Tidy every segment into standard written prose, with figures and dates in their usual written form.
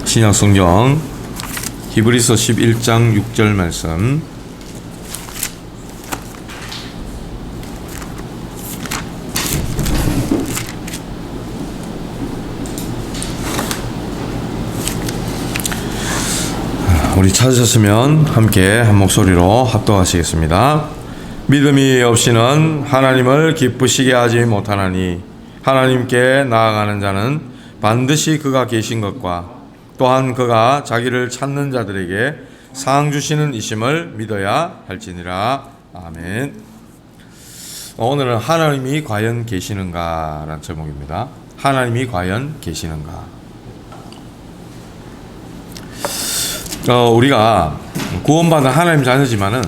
신약 성경 히브리서 11장 6절 말씀. 우리 찾으셨으면 함께 한 목소리로 합독하시겠습니다. 믿음이 없이는 하나님을 기쁘시게 하지 못하나니 하나님께 나아가는 자는 반드시 그가 계신 것과 또한 그가 자기를 찾는 자들에게 상 주시는 이심을 믿어야 할지니라. 아멘. 오늘은 하나님이 과연 계시는가 라는 제목입니다. 하나님이 과연 계시는가. 우리가 구원받은 하나님 자녀지만은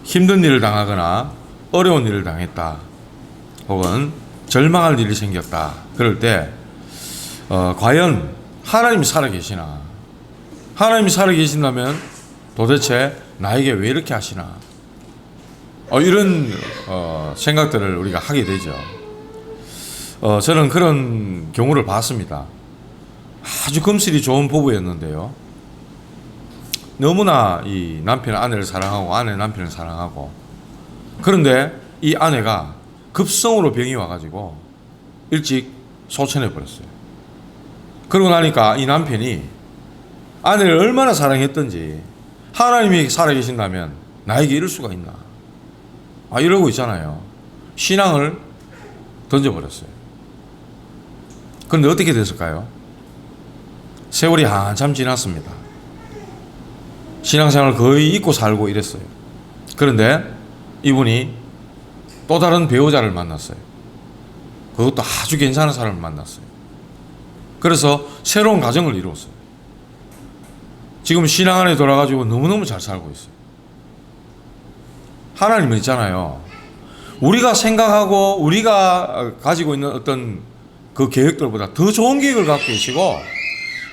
힘든 일을 당하거나 어려운 일을 당했다, 혹은 절망할 일이 생겼다, 그럴 때 과연 하나님이 살아계시나, 하나님이 살아계신다면 도대체 나에게 왜 이렇게 하시나, 이런 생각들을 우리가 하게 되죠. 저는 그런 경우를 봤습니다. 아주 금슬이 좋은 부부였는데요, 너무나 이 남편은 아내를 사랑하고 아내는 남편을 사랑하고, 그런데 이 아내가 급성으로 병이 와가지고 일찍 소천해 버렸어요. 그러고 나니까 이 남편이 아내를 얼마나 사랑했던지, 하나님이 살아계신다면 나에게 이럴 수가 있나, 이러고 있잖아요. 신앙을 던져버렸어요. 그런데 어떻게 됐을까요? 세월이 한참 지났습니다. 신앙생활을 거의 잊고 살고 이랬어요. 그런데 이분이 또 다른 배우자를 만났어요. 그것도 아주 괜찮은 사람을 만났어요. 그래서 새로운 가정을 이루었어요. 지금 신앙 안에 돌아가지고 너무너무 잘 살고 있어요. 하나님은 있잖아요, 우리가 생각하고 우리가 가지고 있는 어떤 그 계획들보다 더 좋은 계획을 갖고 계시고,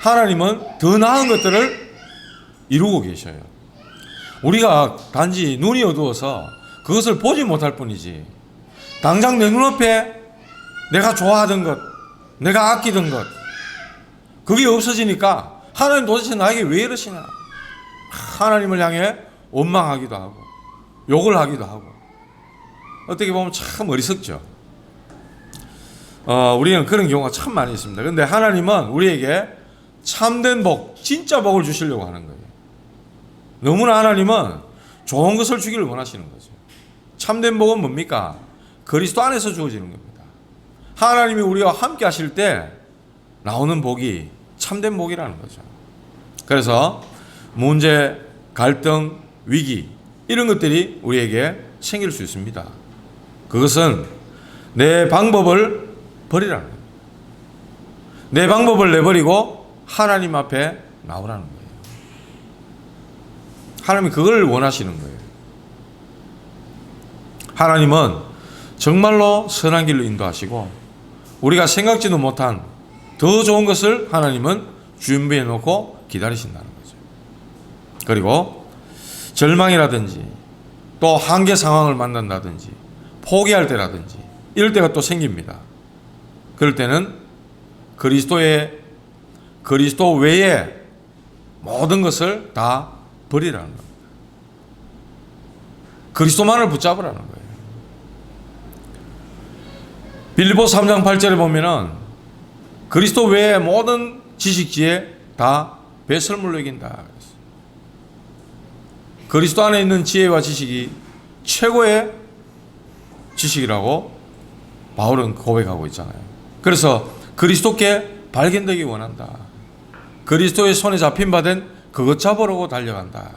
하나님은 더 나은 것들을 이루고 계셔요. 우리가 단지 눈이 어두워서 그것을 보지 못할 뿐이지, 당장 내 눈앞에 내가 좋아하던 것, 내가 아끼던 것, 그게 없어지니까 하나님 도대체 나에게 왜 이러시나, 하나님을 향해 원망하기도 하고 욕을 하기도 하고, 어떻게 보면 참 어리석죠. 우리는 그런 경우가 참 많이 있습니다. 그런데 하나님은 우리에게 참된 복, 진짜 복을 주시려고 하는 거예요. 너무나 하나님은 좋은 것을 주기를 원하시는 거죠. 참된 복은 뭡니까? 그리스도 안에서 주어지는 겁니다. 하나님이 우리와 함께 하실 때 나오는 복이 참된 복이라는 거죠. 그래서 문제, 갈등, 위기, 이런 것들이 우리에게 생길 수 있습니다. 그것은 내 방법을 버리라는 거예요. 내 방법을 내버리고 하나님 앞에 나오라는 거예요. 하나님이 그걸 원하시는 거예요. 하나님은 정말로 선한 길로 인도하시고, 우리가 생각지도 못한 더 좋은 것을 하나님은 준비해 놓고 기다리신다는 거죠. 그리고 절망이라든지 또 한계 상황을 만난다든지 포기할 때라든지 이럴 때가 또 생깁니다. 그럴 때는 그리스도 외에 모든 것을 다 버리라는 겁니다. 그리스도만을 붙잡으라는 거예요. 빌립보서 3장 8절에 보면은 그리스도 외에 모든 지식지에 다 배설물로 이긴다. 그리스도 안에 있는 지혜와 지식이 최고의 지식이라고 바울은 고백하고 있잖아요. 그래서 그리스도께 발견되기 원한다. 그리스도의 손에 잡힌 바 된 그것 잡으려고 달려간다.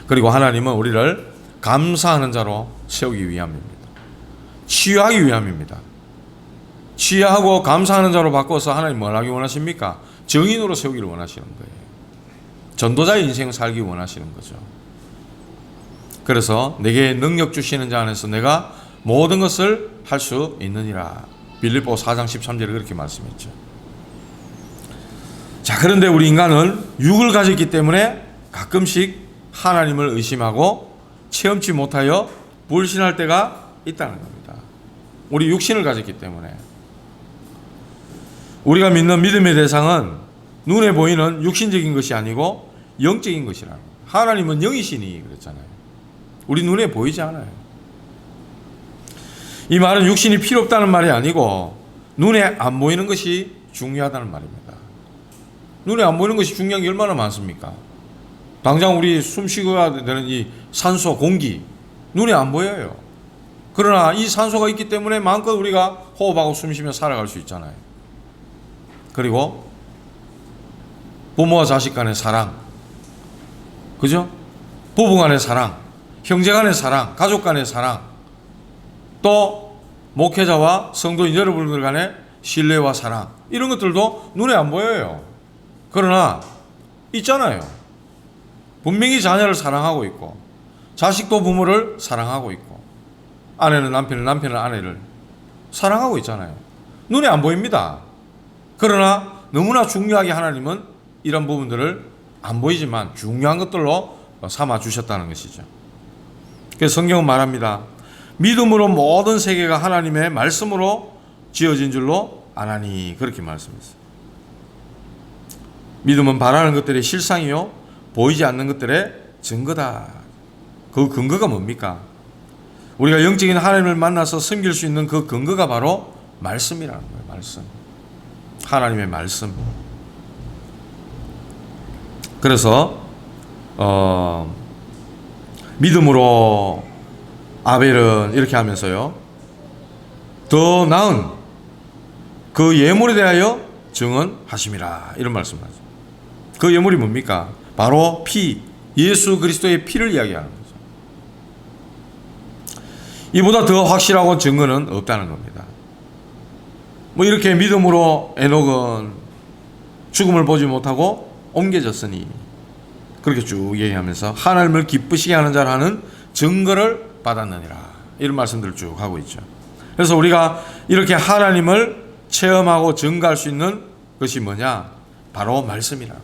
그리고 하나님은 우리를 감사하는 자로 세우기 위함입니다. 치유하기 위함입니다. 치유하고 감사하는 자로 바꿔서 하나님 뭘 하기 원하십니까? 정인으로 세우기를 원하시는 거예요. 전도자의 인생을 살기 원하시는 거죠. 그래서 내게 능력 주시는 자 안에서 내가 모든 것을 할 수 있느니라. 빌립보 4장 13절에 그렇게 말씀했죠. 자, 그런데 우리 인간은 육을 가졌기 때문에 가끔씩 하나님을 의심하고 체험치 못하여 불신할 때가 있다는 겁니다. 우리 육신을 가졌기 때문에. 우리가 믿는 믿음의 대상은 눈에 보이는 육신적인 것이 아니고 영적인 것이라는 거예요. 하나님은 영이시니 그랬잖아요. 우리 눈에 보이지 않아요. 이 말은 육신이 필요 없다는 말이 아니고 눈에 안 보이는 것이 중요하다는 말입니다. 눈에 안 보이는 것이 중요한 게 얼마나 많습니까? 당장 우리 숨쉬어야 되는 이 산소, 공기 눈에 안 보여요. 그러나 이 산소가 있기 때문에 마음껏 우리가 호흡하고 숨쉬며 살아갈 수 있잖아요. 그리고 부모와 자식 간의 사랑, 그죠? 부부 간의 사랑, 형제 간의 사랑, 가족 간의 사랑, 또 목회자와 성도인 여러분들 간의 신뢰와 사랑, 이런 것들도 눈에 안 보여요. 그러나 있잖아요. 분명히 자녀를 사랑하고 있고 자식도 부모를 사랑하고 있고 아내는 남편을, 남편은 아내를 사랑하고 있잖아요. 눈에 안 보입니다. 그러나 너무나 중요하게 하나님은 이런 부분들을 안 보이지만 중요한 것들로 삼아 주셨다는 것이죠. 그래서 성경은 말합니다. 믿음으로 모든 세계가 하나님의 말씀으로 지어진 줄로 아나니, 그렇게 말씀했어요. 믿음은 바라는 것들의 실상이요 보이지 않는 것들의 증거다. 그 근거가 뭡니까? 우리가 영적인 하나님을 만나서 섬길 수 있는 그 근거가 바로 말씀이라는 거예요. 말씀. 하나님의 말씀. 그래서 믿음으로 아벨은 이렇게 하면서요, 더 나은 그 예물에 대하여 증언하심이라, 이런 말씀을 하죠. 그 예물이 뭡니까? 바로 피, 예수 그리스도의 피를 이야기하는 거죠. 이보다 더 확실하고 증거는 없다는 겁니다. 뭐 이렇게 믿음으로 에녹은 죽음을 보지 못하고 옮겨졌으니, 그렇게 쭉 얘기하면서 하나님을 기쁘시게 하는 자라는 증거를 받았느니라, 이런 말씀들을 쭉 하고 있죠. 그래서 우리가 이렇게 하나님을 체험하고 증거할 수 있는 것이 뭐냐? 바로 말씀이라.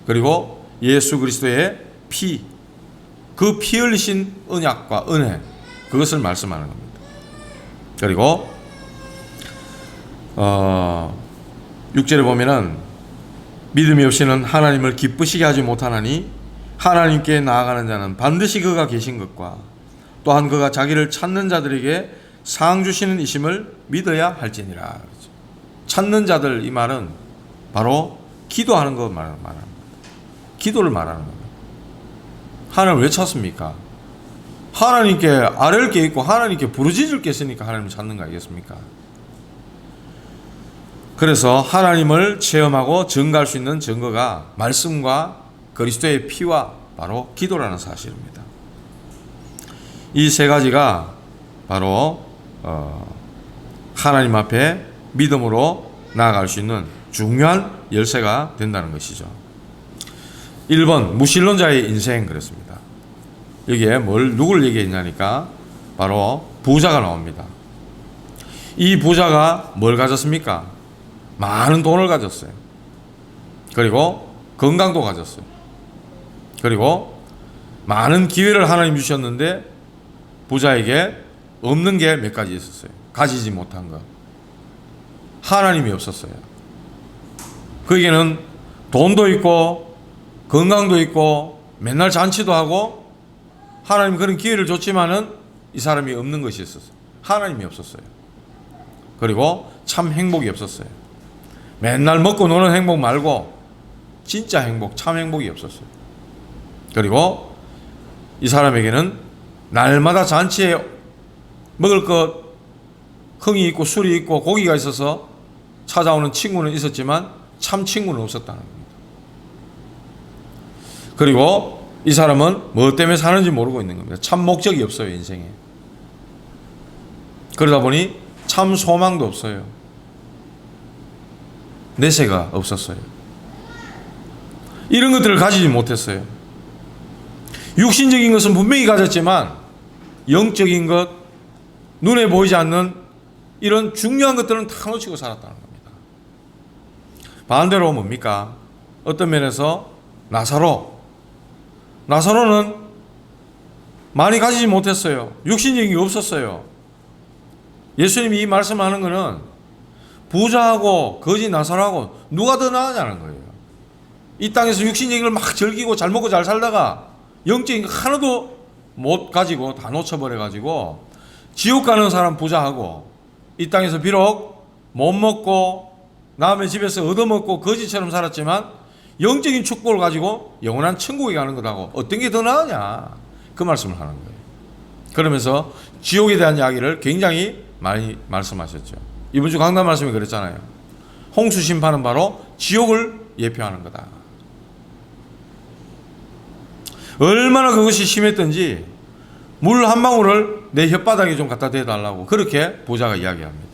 그리고 예수 그리스도의 피, 그 피 흘리신 언약과 은혜, 그것을 말씀하는 겁니다. 그리고 6절에 보면은 믿음이 없이는 하나님을 기쁘시게 하지 못하나니 하나님께 나아가는 자는 반드시 그가 계신 것과 또한 그가 자기를 찾는 자들에게 상 주시는 이심을 믿어야 할지니라. 찾는 자들, 이 말은 바로 기도하는 것 말하는 겁니다. 기도를 말하는 겁니다. 하나님을 왜 찾습니까? 하나님께 아뢰을 게 있고 하나님께 부르짖을 게 있으니까 하나님을 찾는 거 아니겠습니까? 그래서 하나님을 체험하고 증거할 수 있는 증거가 말씀과 그리스도의 피와 바로 기도라는 사실입니다. 이 세 가지가 바로 하나님 앞에 믿음으로 나아갈 수 있는 중요한 열쇠가 된다는 것이죠. 1번 무신론자의 인생, 그렇습니다. 여기에 누굴 얘기했냐니까 바로 부자가 나옵니다. 이 부자가 뭘 가졌습니까? 많은 돈을 가졌어요. 그리고 건강도 가졌어요. 그리고 많은 기회를 하나님 주셨는데 부자에게 없는 게 몇 가지 있었어요. 가지지 못한 것. 하나님이 없었어요. 그에게는 돈도 있고 건강도 있고 맨날 잔치도 하고 하나님 그런 기회를 줬지만은 이 사람이 없는 것이 있었어요. 하나님이 없었어요. 그리고 참 행복이 없었어요. 맨날 먹고 노는 행복 말고 진짜 행복, 참 행복이 없었어요. 그리고 이 사람에게는 날마다 잔치에 먹을 것, 흥이 있고 술이 있고 고기가 있어서 찾아오는 친구는 있었지만 참 친구는 없었다는 겁니다. 그리고 이 사람은 뭐 때문에 사는지 모르고 있는 겁니다. 참 목적이 없어요, 인생에. 그러다 보니 참 소망도 없어요. 내세가 없었어요. 이런 것들을 가지지 못했어요. 육신적인 것은 분명히 가졌지만 영적인 것, 눈에 보이지 않는 이런 중요한 것들은 다 놓치고 살았다는 겁니다. 반대로 뭡니까? 어떤 면에서 나사로는 많이 가지지 못했어요. 육신적인 게 없었어요. 예수님이 이 말씀하는 것은 부자하고 거지 나사라고 누가 더 나으냐는 거예요. 이 땅에서 육신적인 걸 막 즐기고 잘 먹고 잘 살다가 영적인 거 하나도 못 가지고 다 놓쳐버려 가지고 지옥 가는 사람 부자하고, 이 땅에서 비록 못 먹고 남의 집에서 얻어먹고 거지처럼 살았지만 영적인 축복을 가지고 영원한 천국에 가는 것하고 어떤 게 더 나으냐, 그 말씀을 하는 거예요. 그러면서 지옥에 대한 이야기를 굉장히 많이 말씀하셨죠. 이번 주 강단 말씀이 그랬잖아요. 홍수 심판은 바로 지옥을 예표하는 거다. 얼마나 그것이 심했던지 물 한 방울을 내 혓바닥에 좀 갖다 대달라고 그렇게 부자가 이야기합니다.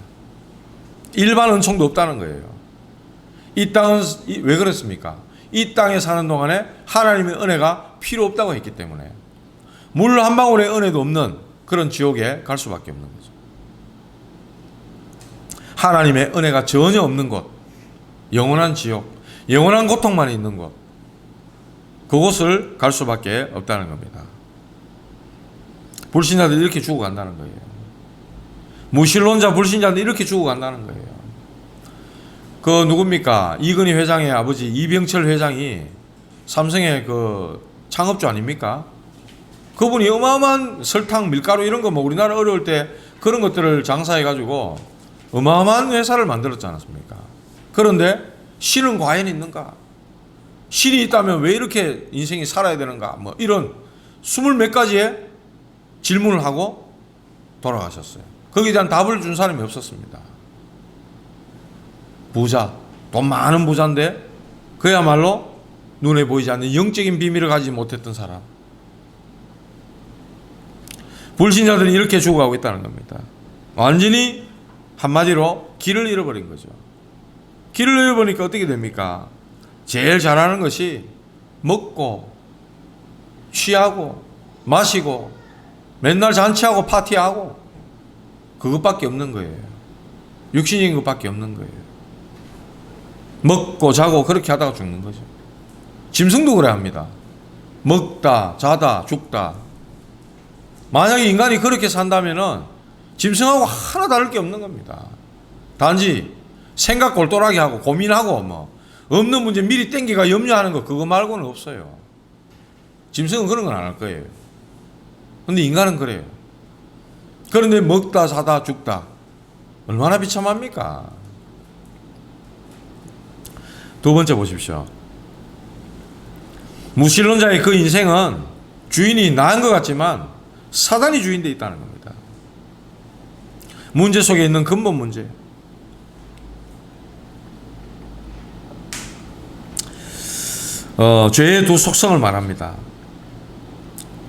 일반 은총도 없다는 거예요. 이 땅은 왜 그렇습니까? 이 땅에 사는 동안에 하나님의 은혜가 필요 없다고 했기 때문에 물 한 방울의 은혜도 없는 그런 지옥에 갈 수밖에 없는 거죠. 하나님의 은혜가 전혀 없는 곳, 영원한 지옥, 영원한 고통만 있는 곳, 그곳을 갈 수밖에 없다는 겁니다. 불신자들이 이렇게 죽어간다는 거예요. 무신론자 불신자들이 이렇게 죽어간다는 거예요. 그 누굽니까? 이건희 회장의 아버지 이병철 회장이 삼성의 그 창업주 아닙니까? 그분이 어마어마한 설탕, 밀가루 이런 거 뭐 우리나라 어려울 때 그런 것들을 장사해가지고 어마어마한 회사를 만들었지 않았습니까? 그런데 신은 과연 있는가? 신이 있다면 왜 이렇게 인생이 살아야 되는가? 뭐 이런 20몇 가지의 질문을 하고 돌아가셨어요. 거기에 대한 답을 준 사람이 없었습니다. 부자, 돈 많은 부자인데 그야말로 눈에 보이지 않는 영적인 비밀을 가지지 못했던 사람. 불신자들이 이렇게 죽어가고 있다는 겁니다. 완전히 한마디로 길을 잃어버린 거죠. 길을 잃어버리니까 어떻게 됩니까? 제일 잘하는 것이 먹고 취하고 마시고 맨날 잔치하고 파티하고 그것밖에 없는 거예요. 육신적인 것밖에 없는 거예요. 먹고 자고 그렇게 하다가 죽는 거죠. 짐승도 그래 합니다. 먹다 자다 죽다. 만약에 인간이 그렇게 산다면은 짐승하고 하나 다를 게 없는 겁니다. 단지 생각 골똘하게 하고 고민하고 뭐 없는 문제 미리 땡기가 염려하는 거 그거 말고는 없어요. 짐승은 그런 건 안 할 거예요. 근데 인간은 그래요. 그런데 먹다 사다 죽다 얼마나 비참합니까? 두 번째 보십시오. 무신론자의 그 인생은 주인이 나은 것 같지만 사단이 주인되어 있다는 겁니다. 문제 속에 있는 근본 문제. 죄의 두 속성을 말합니다.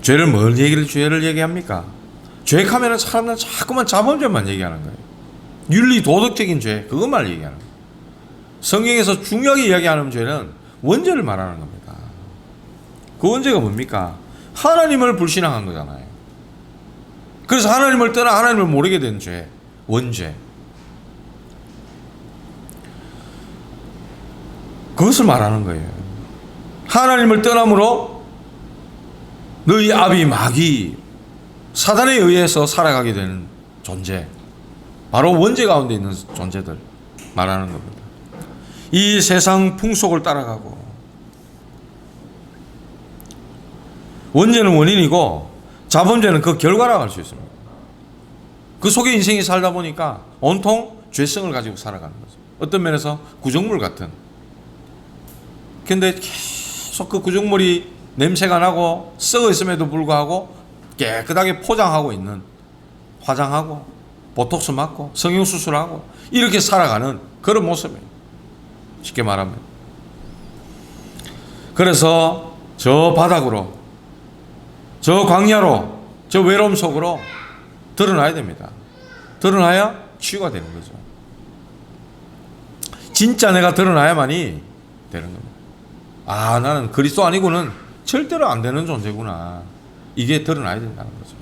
죄를 죄를 얘기합니까? 죄하면 사람들은 자꾸만 자범죄만 얘기하는 거예요. 윤리 도덕적인 죄 그것만 얘기하는 거예요. 성경에서 중요하게 이야기하는 죄는 원죄를 말하는 겁니다. 그 원죄가 뭡니까? 하나님을 불신앙한 거잖아요. 그래서 하나님을 떠나 하나님을 모르게 된 죄, 원죄. 그것을 말하는 거예요. 하나님을 떠남으로 너희 아비 마귀 사단에 의해서 살아가게 되는 존재, 바로 원죄 가운데 있는 존재들 말하는 겁니다. 이 세상 풍속을 따라가고, 원죄는 원인이고 자범죄는 그 결과라고 할 수 있습니다. 그 속에 인생이 살다 보니까 온통 죄성을 가지고 살아가는 거죠. 어떤 면에서 구정물 같은. 근데 계속 그 구정물이 냄새가 나고 썩어 있음에도 불구하고 깨끗하게 포장하고 있는, 화장하고 보톡스 맞고 성형수술하고 이렇게 살아가는 그런 모습이에요. 쉽게 말하면. 그래서 저 바닥으로, 저 광야로, 저 외로움 속으로 드러나야 됩니다. 드러나야 치유가 되는 거죠. 진짜 내가 드러나야만이 되는 겁니다. 아, 나는 그리스도 아니고는 절대로 안 되는 존재구나. 이게 드러나야 된다는 거죠.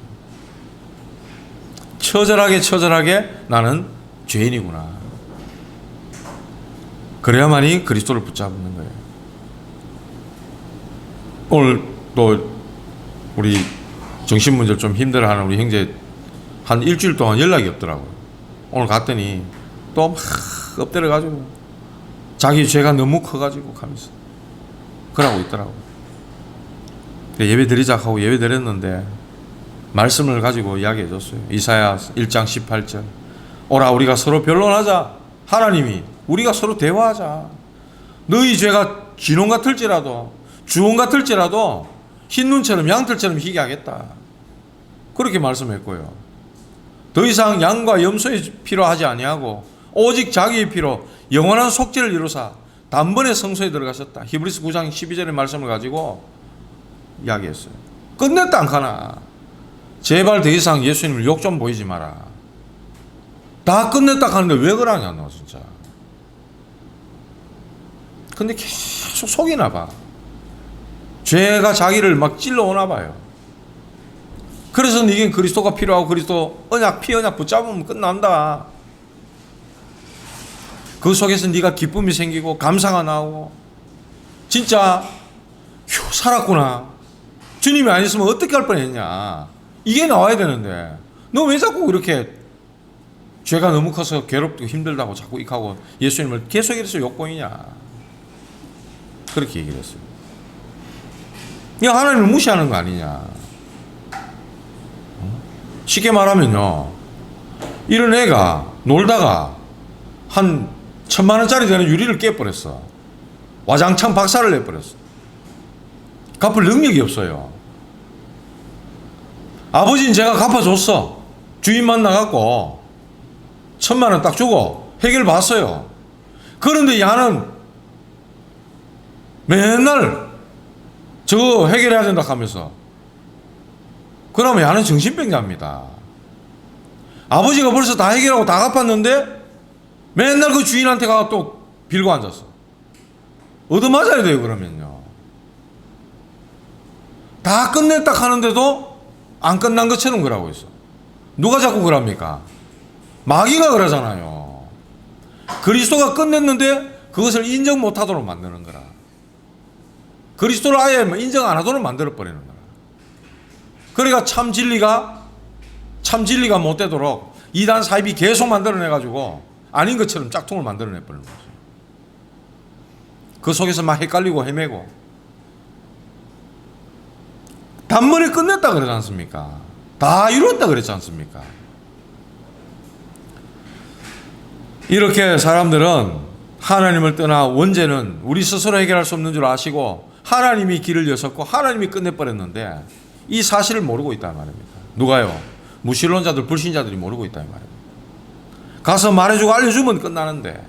처절하게 나는 죄인이구나. 그래야만이 그리스도를 붙잡는 거예요. 오늘 또 우리 정신문제를 좀 힘들어하는 우리 형제 한 일주일 동안 연락이 없더라고요. 오늘 갔더니 또 막 엎드려가지고 자기 죄가 너무 커가지고 하면서 그러고 있더라고. 예배 드리자 하고 예배 드렸는데 말씀을 가지고 이야기해 줬어요. 이사야 1장 18절. 오라 우리가 서로 변론하자. 하나님이 우리가 서로 대화하자. 너희 죄가 쥐놈 같을지라도 주홍 같을지라도 흰눈처럼 양털처럼 희게 하겠다. 그렇게 말씀했고요. 더 이상 양과 염소의 피로 하지 아니하고 오직 자기의 피로 영원한 속죄를 이루사 단번에 성소에 들어가셨다. 히브리서 9장 12절의 말씀을 가지고 이야기했어요. 끝냈다 안 가나. 제발 더 이상 예수님을 욕 좀 보이지 마라. 다 끝냈다 하는데 왜 그러냐 너 진짜. 근데 계속 속이나 봐. 죄가 자기를 막 찔러오나 봐요. 그래서 네겐 그리스도가 필요하고 그리스도 언약 피 언약 붙잡으면 끝난다. 그 속에서 네가 기쁨이 생기고 감사가 나오고 진짜 휴 살았구나. 주님이 아니었으면 어떻게 할 뻔했냐. 이게 나와야 되는데 너 왜 자꾸 이렇게 죄가 너무 커서 괴롭고 힘들다고 자꾸 익하고 예수님을 계속 이래서 욕보이냐. 그렇게 얘기를 했어요. 이 하나님을 무시하는 거 아니냐. 쉽게 말하면요, 이런 애가 놀다가 한 1,000,000원짜리 되는 유리를 깨버렸어. 와장창 박살을 내버렸어. 갚을 능력이 없어요. 아버지는 제가 갚아줬어. 주인 만나갖고 1,000,000원 딱 주고 해결 봤어요. 그런데 야는 맨날 저거 해결해야 된다 하면서, 그러면 야는 정신병자입니다. 아버지가 벌써 다 해결하고 다 갚았는데 맨날 그 주인한테 가서 또 빌고 앉았어. 얻어맞아야 돼요. 그러면요, 다 끝냈다 하는데도 안 끝난 것처럼 그러고 있어. 누가 자꾸 그럽니까? 마귀가 그러잖아요. 그리스도가 끝냈는데 그것을 인정 못하도록 만드는 거라. 그리스도를 아예 인정 안 하도록 만들어버리는 거라. 그러니까 참 진리가 못 되도록 이단 사입이 계속 만들어내가지고 아닌 것처럼 짝퉁을 만들어내버리는 거죠. 그 속에서 막 헷갈리고 헤매고 단번에 끝냈다 그러지 않습니까? 다 이뤘다 그랬지 않습니까? 이렇게 사람들은 하나님을 떠나 원죄는 우리 스스로 해결할 수 없는 줄 아시고 하나님이 길을 여셨고 하나님이 끝내버렸는데 이 사실을 모르고 있단 말입니다. 누가요? 무신론자들, 불신자들이 모르고 있단 말입니다. 가서 말해주고 알려주면 끝나는데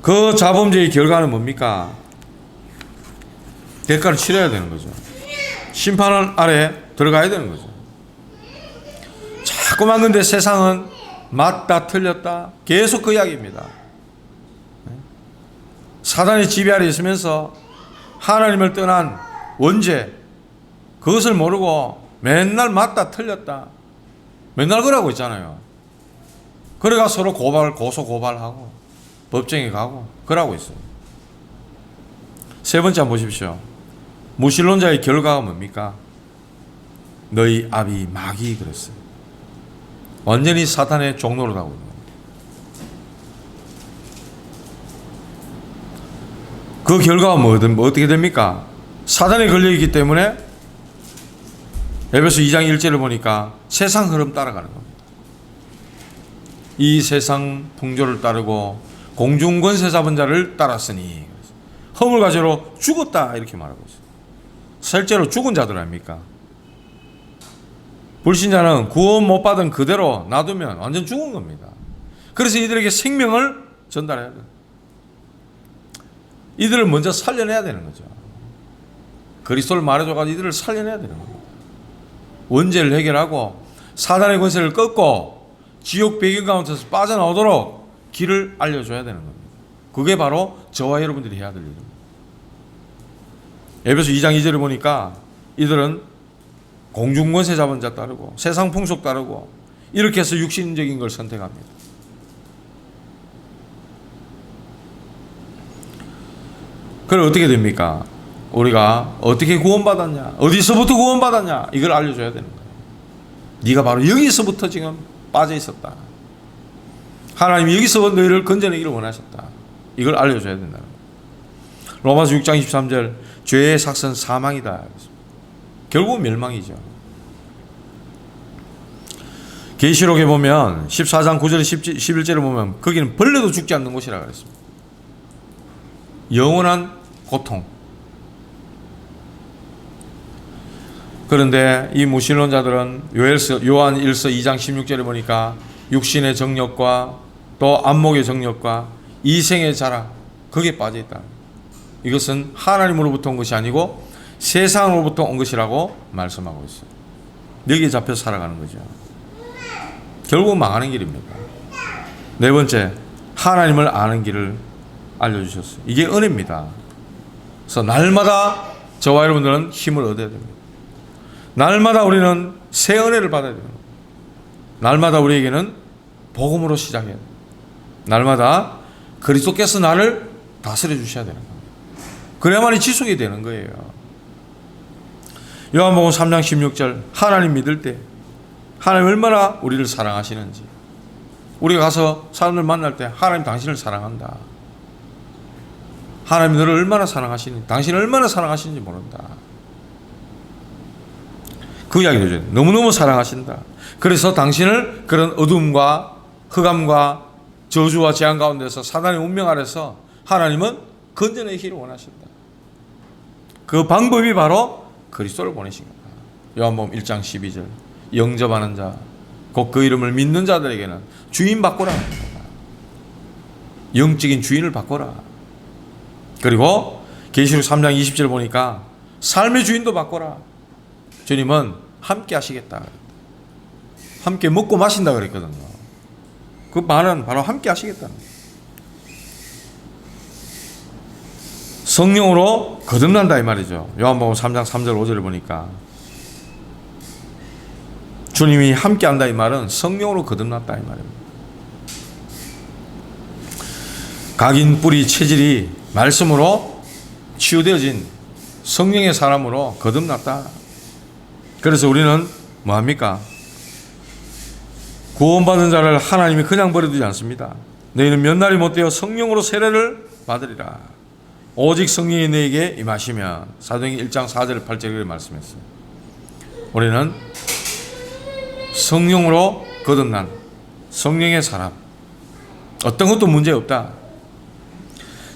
그 자범죄의 결과는 뭡니까? 대가를 치러야 되는 거죠. 심판 아래 들어가야 되는 거죠. 자꾸만 근데 세상은 맞다 틀렸다 계속 그 이야기입니다. 사단의 지배 아래 있으면서 하나님을 떠난 원죄 그것을 모르고 맨날 맞다 틀렸다 맨날 그러고 있잖아요. 그래가 서로 고소 고발하고 법정에 가고 그러고 있어요. 세 번째 한번 보십시오. 무신론자의 결과가 뭡니까? 너희 아비 마귀 그랬어요. 완전히 사탄의 종노릇 하고 있는 겁니다. 그 결과가 어떻게 됩니까? 사단에 걸려있기 때문에 에베소 2장 1절을 보니까 세상 흐름 따라가는 겁니다. 이 세상 풍조를 따르고 공중권세 잡은 자를 따랐으니 허물과죄로 죽었다 이렇게 말하고 있어요. 실제로 죽은 자들 아닙니까? 불신자는 구원 못 받은 그대로 놔두면 완전 죽은 겁니다. 그래서 이들에게 생명을 전달해야 돼요. 이들을 먼저 살려내야 되는 거죠. 그리스도를 말해줘가지고 이들을 살려내야 되는 겁니다. 원죄를 해결하고 사단의 권세를 꺾고 지옥 배경 가운데서 빠져나오도록 길을 알려줘야 되는 겁니다. 그게 바로 저와 여러분들이 해야 될 일입니다. 에베소 2장 2절을 보니까 이들은 공중권세 잡은 자 따르고 세상 풍속 따르고 이렇게 해서 육신적인 걸 선택합니다. 그럼 어떻게 됩니까? 우리가 어떻게 구원받았냐, 어디서부터 구원받았냐, 이걸 알려줘야 되는 거예요. 네가 바로 여기서부터 지금 빠져 있었다. 하나님이 여기서 너희를 건져내기를 원하셨다. 이걸 알려줘야 된다. 로마서 6장 23절 죄의 삭선 사망이다. 결국 멸망이죠. 계시록에 보면 14장 9절 11절에 보면 거기는 벌레도 죽지 않는 곳이라 그랬습니다. 영원한 고통. 그런데 이 무신론자들은 요한 1서 2장 16절에 보니까 육신의 정욕과 또 안목의 정욕과 이생의 자랑 거기에 빠져 있다. 이것은 하나님으로부터 온 것이 아니고 세상으로부터 온 것이라고 말씀하고 있어요. 여기에 잡혀서 살아가는 거죠. 결국 망하는 길입니다. 네 번째, 하나님을 아는 길을 알려주셨어요. 이게 은혜입니다. 그래서 날마다 저와 여러분들은 힘을 얻어야 됩니다. 날마다 우리는 새 은혜를 받아야 됩니다. 날마다 우리에게는 복음으로 시작해야 됩니다. 날마다 그리스도께서 나를 다스려 주셔야 되는 겁니다. 그래야만이 지속이 되는 거예요. 요한복음 3장 16절 하나님 믿을 때 하나님 얼마나 우리를 사랑하시는지, 우리가 가서 사람들 만날 때 하나님 당신을 사랑한다. 하나님 너를 얼마나 사랑하시는지, 당신을 얼마나 사랑하시는지 모른다. 그 이야기를 해줘요. 너무너무 사랑하신다. 그래서 당신을 그런 어둠과 흑암과 저주와 재앙 가운데서 사단의 운명 아래서 하나님은 건져내기를 원하신다. 그 방법이 바로 그리스도를 보내신 겁니다. 요한복음 1장 12절 영접하는 자, 곧 그 이름을 믿는 자들에게는 주인 바꾸라. 영적인 주인을 바꾸라. 그리고 계시록 3장 20절 보니까 삶의 주인도 바꾸라. 주님은 함께 하시겠다. 함께 먹고 마신다 그랬거든요. 그 말은 바로 함께 하시겠다는 거예요. 성령으로 거듭난다 이 말이죠. 요한복음 3장 3절 5절을 보니까 주님이 함께 한다 이 말은 성령으로 거듭났다 이 말입니다. 각인 뿌리 체질이 말씀으로 치유되어진 성령의 사람으로 거듭났다. 그래서 우리는 뭐합니까? 구원받은 자를 하나님이 그냥 버려두지 않습니다. 너희는 몇 날이 못되어 성령으로 세례를 받으리라. 오직 성령이 너에게 임하시면, 사도행전 1장 4절 8절에 말씀했어요. 우리는 성령으로 거듭난 성령의 사람, 어떤 것도 문제없다.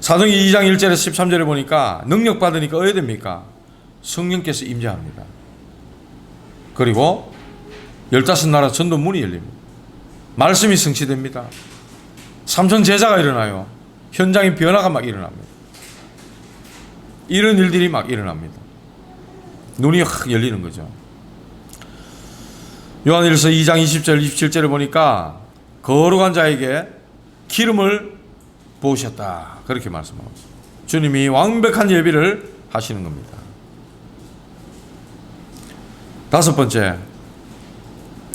사도행전 2장 1절에서 13절에 보니까 능력 받으니까 어떻게 됩니까? 성령께서 임재합니다. 그리고 15나라 전도 문이 열립니다. 말씀이 성취됩니다. 삼천 제자가 일어나요. 현장의 변화가 막 일어납니다. 이런 일들이 막 일어납니다. 눈이 확 열리는 거죠. 요한일서 2장 20절 27절에 보니까 거룩한 자에게 기름을 부으셨다. 그렇게 말씀하고 있습니다. 주님이 완벽한 예비를 하시는 겁니다. 다섯 번째,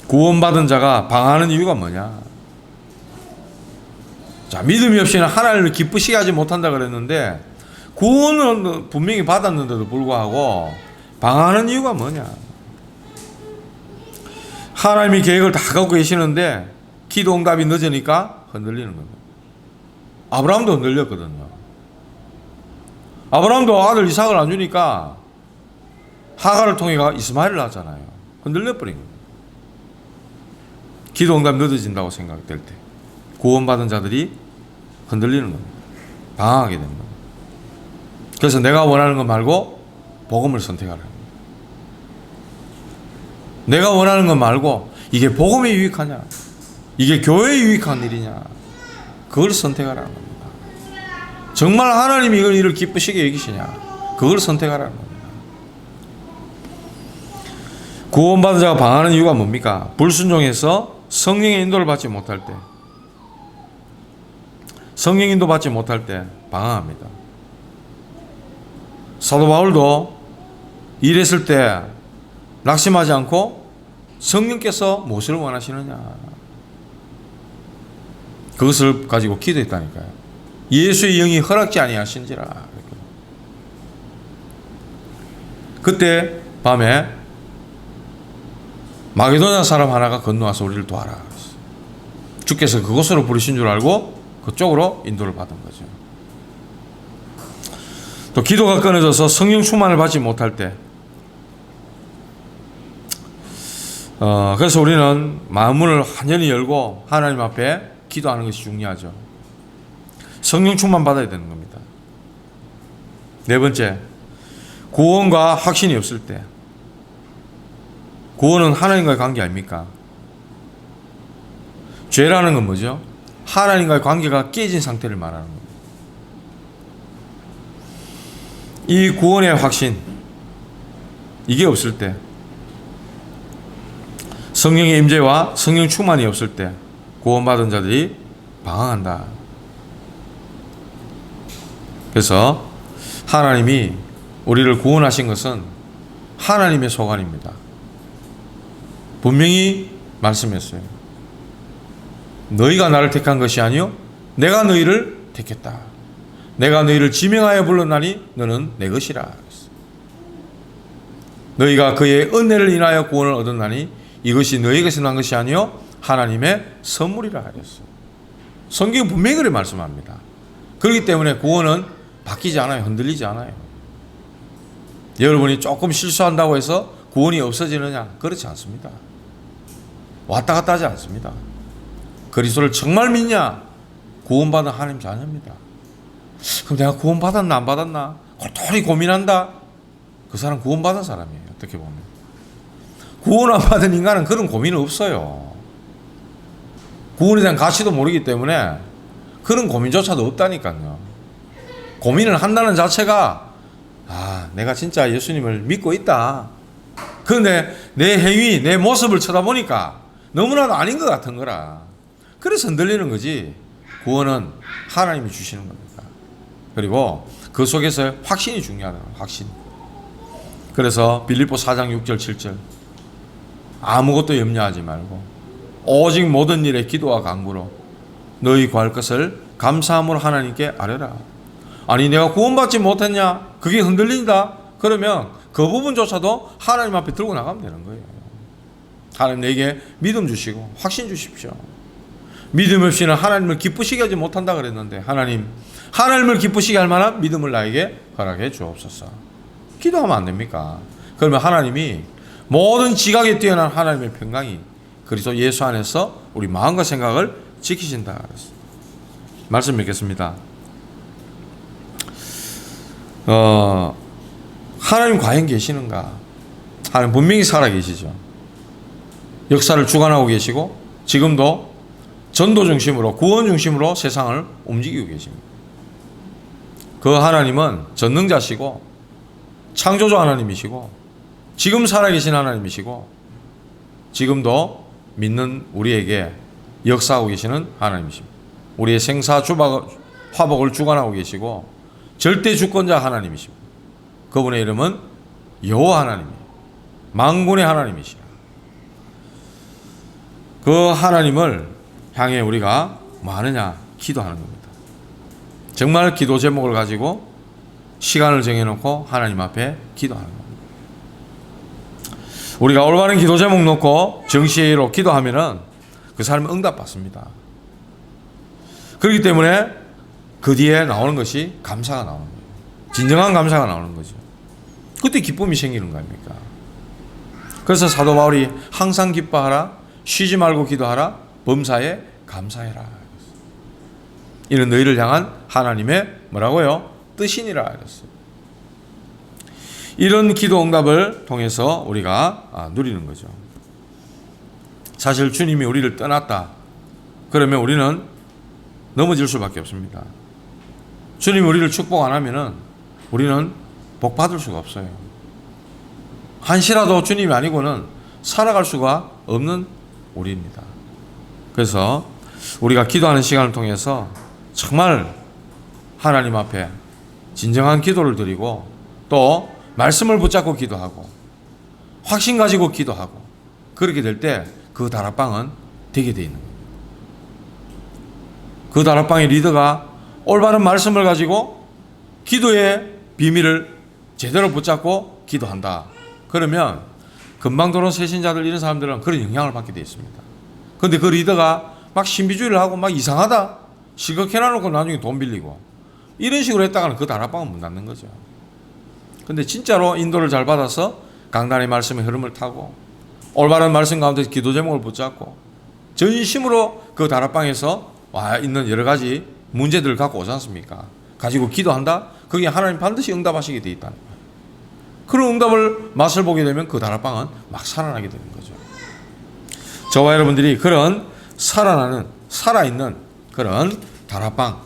구원받은 자가 방하는 이유가 뭐냐? 자, 믿음이 없이는 하나님을 기쁘시게 하지 못한다 그랬는데 구원은 분명히 받았는데도 불구하고 방하는 이유가 뭐냐? 하나님이 계획을 다 갖고 계시는데 기도 응답이 늦으니까 흔들리는 겁니다. 아브라함도 흔들렸거든요. 아브라함도 아들 이삭을 안 주니까 하갈을 통해 이스마엘을 낳았잖아요. 흔들려버린 겁니다. 기도 응답 늦어진다고 생각될 때 구원받은 자들이 흔들리는 겁니다. 방황하게 됩니다. 그래서 내가 원하는 것 말고 복음을 선택하라. 내가 원하는 것 말고 이게 복음에 유익하냐, 이게 교회에 유익한 일이냐, 그걸 선택하라는 겁니다. 정말 하나님이 이걸 일을 기쁘시게 여기시냐, 그걸 선택하라는 겁니다. 구원받은 자가 방하는 이유가 뭡니까? 불순종해서 성령의 인도를 받지 못할 때, 성령 인도 받지 못할 때 방황합니다. 사도 바울도 일했을 때 낙심하지 않고 성령께서 무엇을 원하시느냐, 그것을 가지고 기도했다니까요. 예수의 영이 허락지 아니하신지라. 그때 밤에 마게도냐 사람 하나가 건너와서 우리를 도와라. 주께서 그곳으로 부르신 줄 알고 그쪽으로 인도를 받은 거죠. 또 기도가 끊어져서 성령 충만을 받지 못할 때, 그래서 우리는 마음문을 완전히 열고 하나님 앞에 기도하는 것이 중요하죠. 성령 충만 받아야 되는 겁니다. 네 번째, 구원과 확신이 없을 때. 구원은 하나님과의 관계 아닙니까? 죄라는 건 뭐죠? 하나님과의 관계가 깨진 상태를 말하는 겁니다. 이 구원의 확신, 이게 없을 때, 성령의 임재와 성령 충만이 없을 때 구원받은 자들이 방황한다. 그래서 하나님이 우리를 구원하신 것은 하나님의 소관입니다. 분명히 말씀했어요. 너희가 나를 택한 것이 아니요 내가 너희를 택했다. 내가 너희를 지명하여 불렀나니 너는 내 것이라. 너희가 그의 은혜를 인하여 구원을 얻었나니 이것이 너희에게서 난 것이 아니요 하나님의 선물이라 하였어요. 성경이 분명히 그렇게 말씀합니다. 그렇기 때문에 구원은 바뀌지 않아요. 흔들리지 않아요. 여러분이 조금 실수한다고 해서 구원이 없어지느냐? 그렇지 않습니다. 왔다 갔다 하지 않습니다. 그리스도를 정말 믿냐? 구원받은 하나님 자녀입니다. 그럼 내가 구원받았나 안 받았나? 골똘히 고민한다? 그 사람 구원받은 사람이에요. 어떻게 보면. 구원 안 받은 인간은 그런 고민은 없어요. 구원에 대한 가치도 모르기 때문에 그런 고민조차도 없다니까요. 고민을 한다는 자체가 내가 진짜 예수님을 믿고 있다. 그런데 내 행위, 내 모습을 쳐다보니까 너무나도 아닌 것 같은 거라. 그래서 흔들리는 거지. 구원은 하나님이 주시는 겁니다. 그리고 그 속에서 확신이 중요하다. 확신. 그래서 빌립보 4장 6절 7절 아무것도 염려하지 말고 오직 모든 일에 기도와 간구로 너희 구할 것을 감사함으로 하나님께 아뢰라. 아니 내가 구원받지 못했냐? 그게 흔들린다? 그러면 그 부분조차도 하나님 앞에 들고 나가면 되는 거예요. 하나님 내게 믿음 주시고 확신 주십시오. 믿음 없이는 하나님을 기쁘시게 하지 못한다 그랬는데 하나님을 기쁘시게 할 만한 믿음을 나에게 허락해 주옵소서. 기도하면 안 됩니까? 그러면 하나님이 모든 지각에 뛰어난 하나님의 평강이 그리스도 예수 안에서 우리 마음과 생각을 지키신다 그랬습니다. 말씀 맺겠습니다. 하나님 과연 계시는가? 하나님 분명히 살아계시죠. 역사를 주관하고 계시고 지금도 전도 중심으로 구원 중심으로 세상을 움직이고 계십니다. 그 하나님은 전능자시고 창조주 하나님이시고 지금 살아계신 하나님이시고 지금도 믿는 우리에게 역사하고 계시는 하나님이십니다. 우리의 생사 화복을 주관하고 계시고 절대 주권자 하나님이십니다. 그분의 이름은 여호와 하나님이에요. 만군의 하나님이시라. 그 하나님을 향해 우리가 뭐 하느냐? 기도하는 겁니다. 정말 기도 제목을 가지고 시간을 정해놓고 하나님 앞에 기도하는 겁니다. 우리가 올바른 기도 제목 놓고 정시로 기도하면은 그 사람은 응답받습니다. 그렇기 때문에 그 뒤에 나오는 것이 감사가 나오는 거예요. 진정한 감사가 나오는 거죠. 그때 기쁨이 생기는 거 아닙니까? 그래서 사도 바울이 항상 기뻐하라, 쉬지 말고 기도하라, 범사에 감사해라. 이는 너희를 향한 하나님의 뭐라고요? 뜻이니라 이랬어요. 이런 기도 응답을 통해서 우리가 누리는 거죠. 사실 주님이 우리를 떠났다. 그러면 우리는 넘어질 수밖에 없습니다. 주님이 우리를 축복 안 하면은 우리는 복 받을 수가 없어요. 한시라도 주님이 아니고는 살아갈 수가 없는 우리입니다. 그래서 우리가 기도하는 시간을 통해서 정말 하나님 앞에 진정한 기도를 드리고 또 말씀을 붙잡고 기도하고 확신 가지고 기도하고 그렇게 될 때 그 다락방은 되게 돼 있는 거예요. 그 다락방의 리더가 올바른 말씀을 가지고 기도의 비밀을 제대로 붙잡고 기도한다. 그러면 금방 도는 새신자들 이런 사람들은 그런 영향을 받게 되어 있습니다. 그런데 그 리더가 막 신비주의를 하고 막 이상하다 실컷 해놔놓고 나중에 돈 빌리고 이런 식으로 했다가는 그 다락방은 문 닫는 거죠. 근데 진짜로 인도를 잘 받아서 강단의 말씀의 흐름을 타고 올바른 말씀 가운데 기도 제목을 붙잡고 전심으로 그 다락방에서 와 있는 여러 가지 문제들을 갖고 오지 않습니까? 가지고 기도한다? 거기에 하나님 반드시 응답하시게 돼 있다는 거예요. 그런 응답을 맛을 보게 되면 그 다락방은 막 살아나게 되는 거죠. 저와 여러분들이 그런 살아있는 그런 다락방,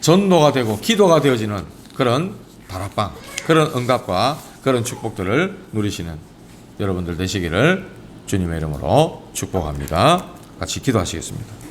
전도가 되고 기도가 되어지는 그런 다락방, 그런 응답과 그런 축복들을 누리시는 여러분들 되시기를 주님의 이름으로 축복합니다. 같이 기도하시겠습니다.